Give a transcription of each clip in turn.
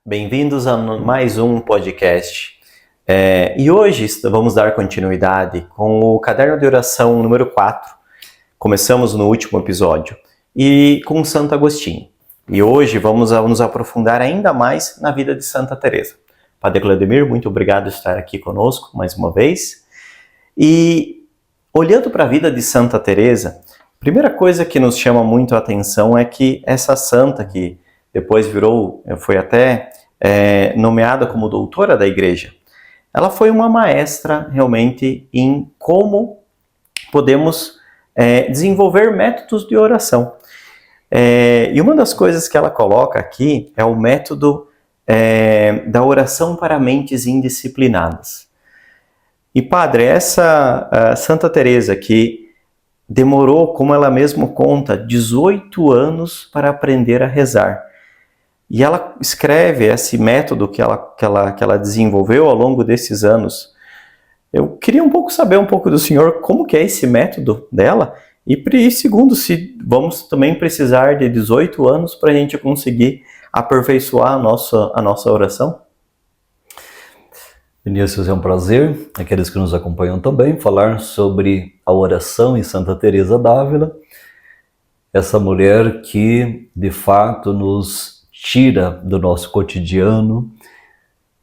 Bem-vindos a mais um podcast. E hoje vamos dar continuidade com o Caderno de Oração número 4. Começamos no último episódio e com Santo Agostinho. E hoje vamos nos aprofundar ainda mais na vida de Santa Teresa. Padre Cleudemir, muito obrigado por estar aqui conosco mais uma vez. E olhando para a vida de Santa Teresa, a primeira coisa que nos chama muito a atenção é que essa santa que depois foi até nomeada como doutora da Igreja, ela foi uma maestra realmente em como podemos desenvolver métodos de oração. E uma das coisas que ela coloca aqui é o método da oração para mentes indisciplinadas. E padre, essa Santa Teresa que demorou, como ela mesma conta, 18 anos para aprender a rezar. E ela escreve esse método que ela desenvolveu ao longo desses anos. Eu queria saber um pouco do senhor como que é esse método dela e segundo, se vamos também precisar de 18 anos para a gente conseguir aperfeiçoar a nossa oração. Vinícius, é um prazer, aqueles que nos acompanham também, falar sobre a oração em Santa Teresa d'Ávila, essa mulher que de fato nos tira do nosso cotidiano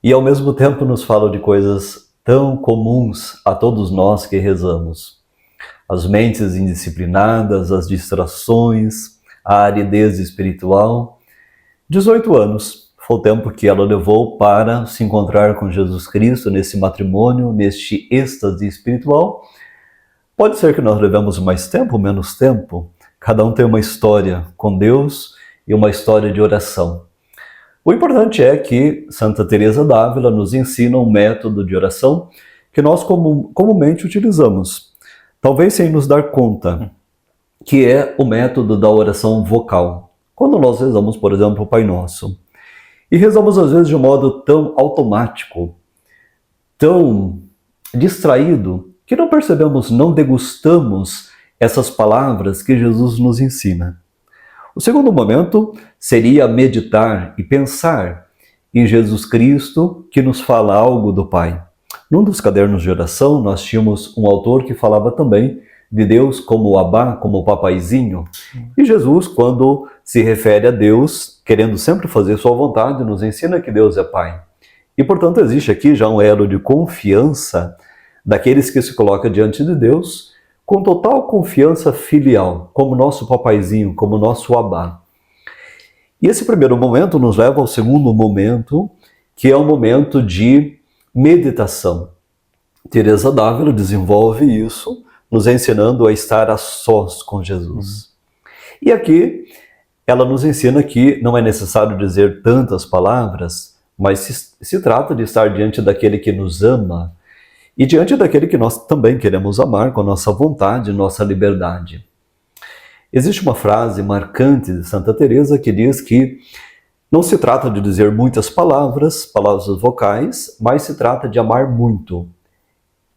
e ao mesmo tempo nos fala de coisas tão comuns a todos nós que rezamos. As mentes indisciplinadas, as distrações, a aridez espiritual. 18 anos foi o tempo que ela levou para se encontrar com Jesus Cristo nesse matrimônio, neste êxtase espiritual. Pode ser que nós levemos mais tempo, menos tempo. Cada um tem uma história com Deus e uma história de oração. O importante é que Santa Teresa d'Ávila nos ensina um método de oração que nós comumente utilizamos, talvez sem nos dar conta, que é o método da oração vocal. Quando nós rezamos, por exemplo, o Pai Nosso, e rezamos às vezes de um modo tão automático, tão distraído, que não percebemos, não degustamos essas palavras que Jesus nos ensina. O segundo momento seria meditar e pensar em Jesus Cristo que nos fala algo do Pai. Num dos cadernos de oração nós tínhamos um autor que falava também de Deus como o Abá, como o papaizinho. E Jesus, quando se refere a Deus, querendo sempre fazer sua vontade, nos ensina que Deus é Pai. E portanto existe aqui já um elo de confiança daqueles que se colocam diante de Deus com total confiança filial, como nosso papaizinho, como nosso Abá. E esse primeiro momento nos leva ao segundo momento, que é o momento de meditação. Teresa d'Ávila desenvolve isso, nos ensinando a estar a sós com Jesus. E aqui ela nos ensina que não é necessário dizer tantas palavras, mas se trata de estar diante daquele que nos ama e diante daquele que nós também queremos amar com a nossa vontade, nossa liberdade. Existe uma frase marcante de Santa Teresa que diz que não se trata de dizer muitas palavras vocais, mas se trata de amar muito.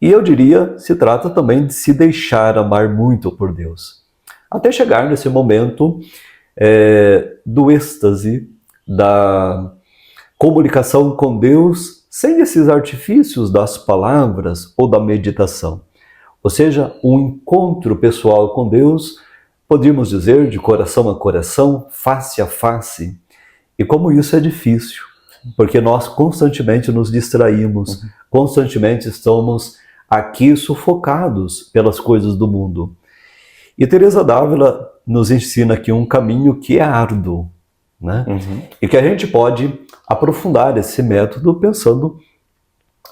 E eu diria, se trata também de se deixar amar muito por Deus. Até chegar nesse momento do êxtase, da comunicação com Deus, sem esses artifícios das palavras ou da meditação. Ou seja, um encontro pessoal com Deus, podíamos dizer, de coração a coração, face a face. E como isso é difícil, porque nós constantemente nos distraímos, constantemente estamos aqui sufocados pelas coisas do mundo. E Teresa d'Ávila nos ensina aqui um caminho que é árduo, né? E que a gente pode aprofundar esse método pensando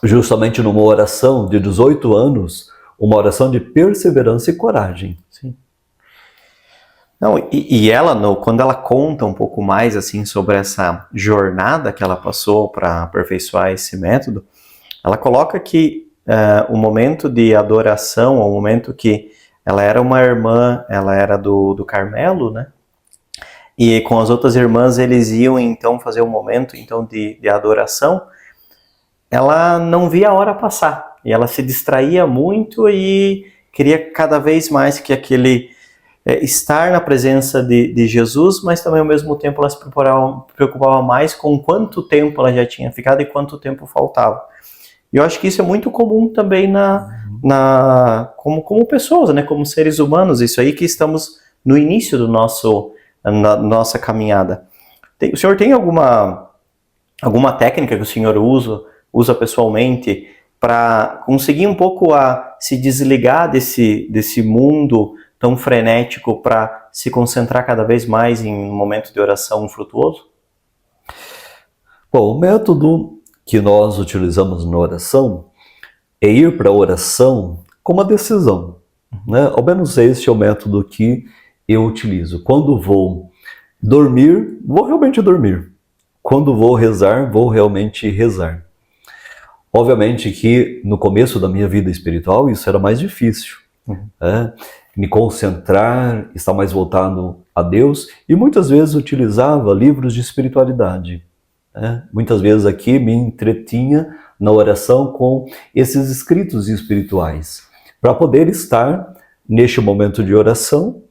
justamente numa oração de 18 anos, uma oração de perseverança e coragem. Sim. Não, e ela, quando ela conta um pouco mais assim sobre essa jornada que ela passou para aperfeiçoar esse método, ela coloca que o momento de adoração, o momento que ela era uma irmã, ela era do Carmelo, né? E com as outras irmãs eles iam então fazer um momento então de adoração. Ela não via a hora passar e ela se distraía muito e queria cada vez mais que aquele estar na presença de Jesus, mas também ao mesmo tempo ela se preocupava mais com quanto tempo ela já tinha ficado e quanto tempo faltava. E eu acho que isso é muito comum também como pessoas, né, como seres humanos, isso aí que estamos no início da nossa caminhada. O senhor tem alguma técnica que o senhor usa pessoalmente para conseguir um pouco se desligar desse mundo tão frenético para se concentrar cada vez mais em um momento de oração frutuoso? Bom, o método que nós utilizamos na oração é ir para a oração com uma decisão, né? Ao menos este é o método que eu utilizo. Quando vou dormir, vou realmente dormir. Quando vou rezar, vou realmente rezar. Obviamente que no começo da minha vida espiritual isso era mais difícil. Me concentrar, estar mais voltado a Deus, e muitas vezes utilizava livros de espiritualidade. Muitas vezes aqui me entretinha na oração com esses escritos espirituais, para poder estar neste momento de oração,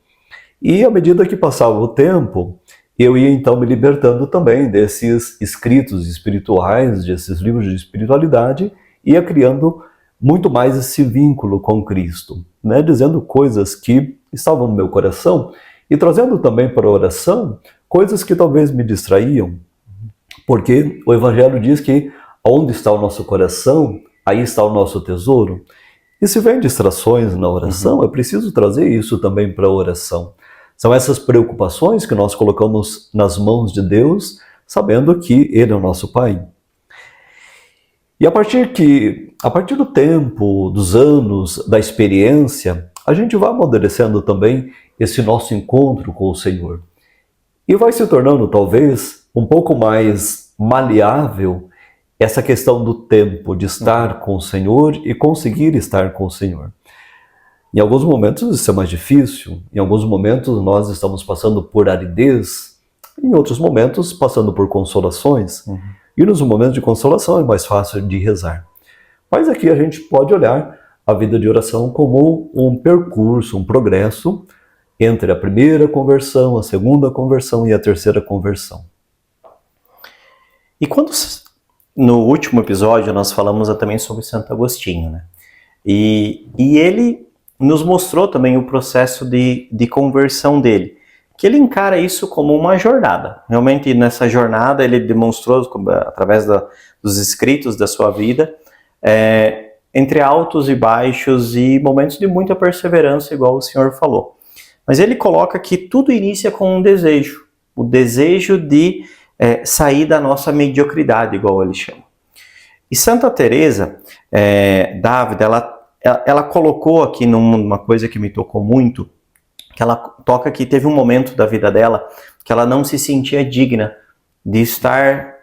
e à medida que passava o tempo, eu ia então me libertando também desses escritos espirituais, desses livros de espiritualidade, e ia criando muito mais esse vínculo com Cristo, né? Dizendo coisas que estavam no meu coração e trazendo também para a oração coisas que talvez me distraíam, porque o Evangelho diz que onde está o nosso coração, aí está o nosso tesouro. E se vem distrações na oração, é preciso trazer isso também para a oração. São essas preocupações que nós colocamos nas mãos de Deus, sabendo que Ele é o nosso Pai. E a partir do tempo, dos anos, da experiência, a gente vai amadurecendo também esse nosso encontro com o Senhor. E vai se tornando, talvez, um pouco mais maleável essa questão do tempo, de estar com o Senhor e conseguir estar com o Senhor. Em alguns momentos isso é mais difícil, em alguns momentos nós estamos passando por aridez, em outros momentos passando por consolações. E nos momentos de consolação é mais fácil de rezar. Mas aqui a gente pode olhar a vida de oração como um percurso, um progresso entre a primeira conversão, a segunda conversão e a terceira conversão. E quando no último episódio nós falamos também sobre Santo Agostinho, né? E ele nos mostrou também o processo de conversão dele, que ele encara isso como uma jornada. Realmente nessa jornada ele demonstrou, através dos escritos da sua vida, entre altos e baixos e momentos de muita perseverança, igual o senhor falou. Mas ele coloca que tudo inicia com um desejo, o desejo de sair da nossa mediocridade, igual ele chama. E Santa Teresa d'Ávila, ela colocou aqui numa coisa que me tocou muito, que ela toca que teve um momento da vida dela que ela não se sentia digna de estar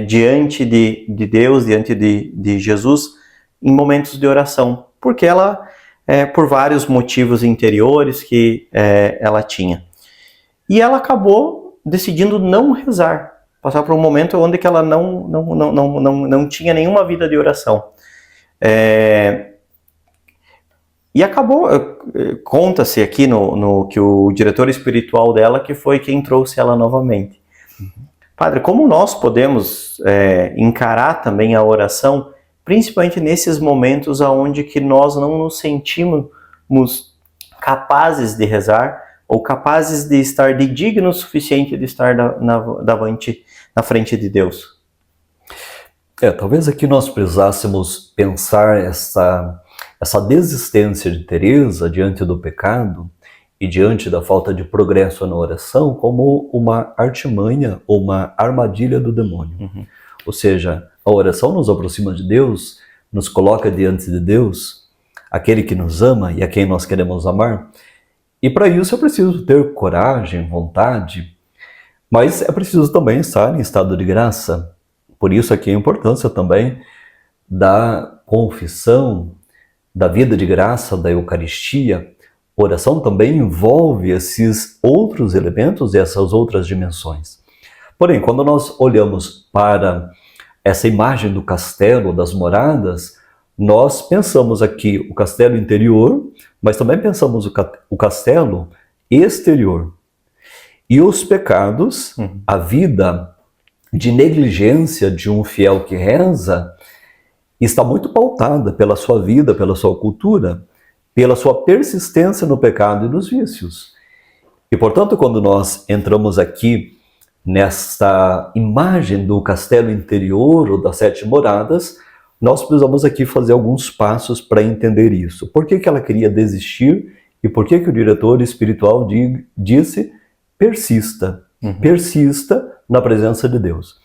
diante de Deus, diante de Jesus, em momentos de oração, porque ela, por vários motivos interiores que ela tinha. E ela acabou decidindo não rezar, passar por um momento onde que ela não tinha nenhuma vida de oração. E acabou, conta-se aqui que o diretor espiritual dela que foi quem trouxe ela novamente. Padre, como nós podemos encarar também a oração, principalmente nesses momentos onde que nós não nos sentimos capazes de rezar ou capazes de estar dignos o suficiente de estar na frente de Deus? Talvez aqui nós precisássemos pensar essa desistência de Teresa diante do pecado e diante da falta de progresso na oração como uma artimanha ou uma armadilha do demônio. Ou seja, a oração nos aproxima de Deus, nos coloca diante de Deus, aquele que nos ama e a quem nós queremos amar. E para isso é preciso ter coragem, vontade, mas é preciso também estar em estado de graça. Por isso aqui a importância também da confissão, da vida de graça, da Eucaristia. A oração também envolve esses outros elementos e essas outras dimensões. Porém, quando nós olhamos para essa imagem do castelo, das moradas, nós pensamos aqui o castelo interior, mas também pensamos o castelo exterior. E os pecados, a vida de negligência de um fiel que reza, está muito pautada pela sua vida, pela sua cultura, pela sua persistência no pecado e nos vícios. E, portanto, quando nós entramos aqui nesta imagem do castelo interior ou das 7 moradas, nós precisamos aqui fazer alguns passos para entender isso. Por que ela queria desistir e por que o diretor espiritual disse persista, persista na presença de Deus.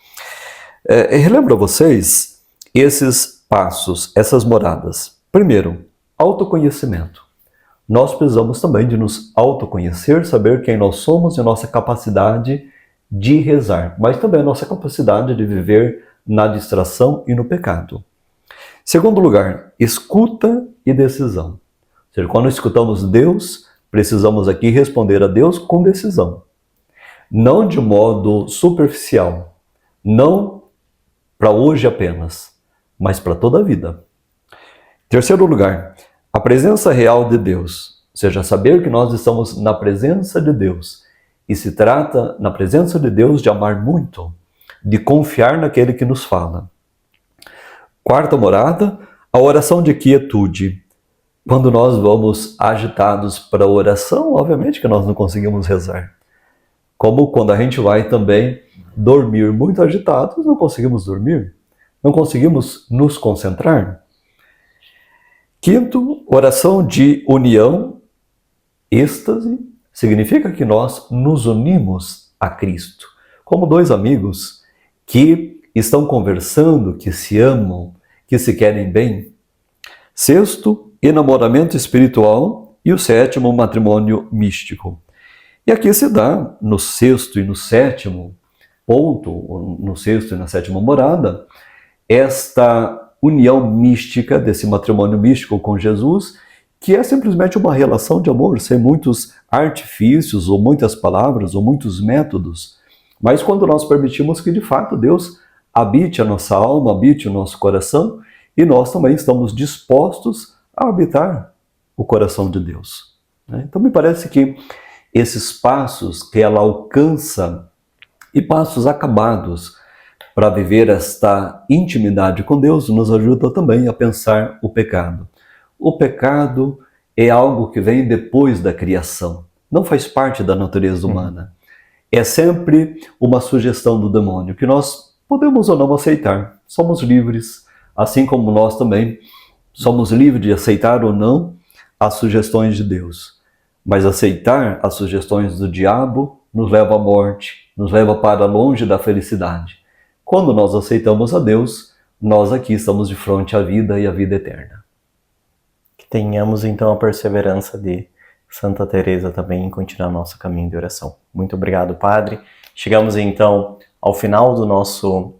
Relembro a vocês esses passos, essas moradas. Primeiro, autoconhecimento. Nós precisamos também de nos autoconhecer, saber quem nós somos e a nossa capacidade de rezar, mas também a nossa capacidade de viver na distração e no pecado. Segundo lugar, escuta e decisão. Ou seja, quando escutamos Deus, precisamos aqui responder a Deus com decisão. Não de modo superficial, não para hoje apenas, mas para toda a vida. Terceiro lugar, a presença real de Deus, ou seja, saber que nós estamos na presença de Deus. E se trata, na presença de Deus, de amar muito, de confiar naquele que nos fala. Quarta morada, a oração de quietude. Quando nós vamos agitados para a oração, obviamente que nós não conseguimos rezar. Como quando a gente vai também dormir muito agitados, não conseguimos dormir, não conseguimos nos concentrar. Quinto, oração de união, êxtase, significa que nós nos unimos a Cristo, como 2 amigos que estão conversando, que se amam, que se querem bem. Sexto, enamoramento espiritual e o 7º, matrimônio místico. E aqui se dá no 6º e no 7º ponto, no 6º e na 7ª morada, esta união mística desse matrimônio místico com Jesus, que é simplesmente uma relação de amor, sem muitos artifícios, ou muitas palavras, ou muitos métodos. Mas quando nós permitimos que de fato Deus habite a nossa alma, habite o nosso coração, e nós também estamos dispostos a habitar o coração de Deus. Então me parece que esses passos que ela alcança, e passos acabados, para viver esta intimidade com Deus, nos ajuda também a pensar o pecado. O pecado é algo que vem depois da criação, não faz parte da natureza humana. É sempre uma sugestão do demônio, que nós podemos ou não aceitar. Somos livres, assim como nós também somos livres de aceitar ou não as sugestões de Deus. Mas aceitar as sugestões do diabo nos leva à morte, nos leva para longe da felicidade. Quando nós aceitamos a Deus, nós aqui estamos de frente à vida e à vida eterna. Que tenhamos então a perseverança de Santa Teresa também em continuar nosso caminho de oração. Muito obrigado, Padre. Chegamos então ao final do nosso,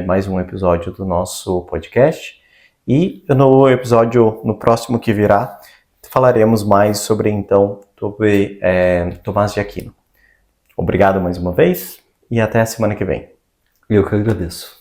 mais um episódio do nosso podcast. E no próximo que virá, falaremos mais sobre Tomás de Aquino. Obrigado mais uma vez e até a semana que vem. Eu que agradeço.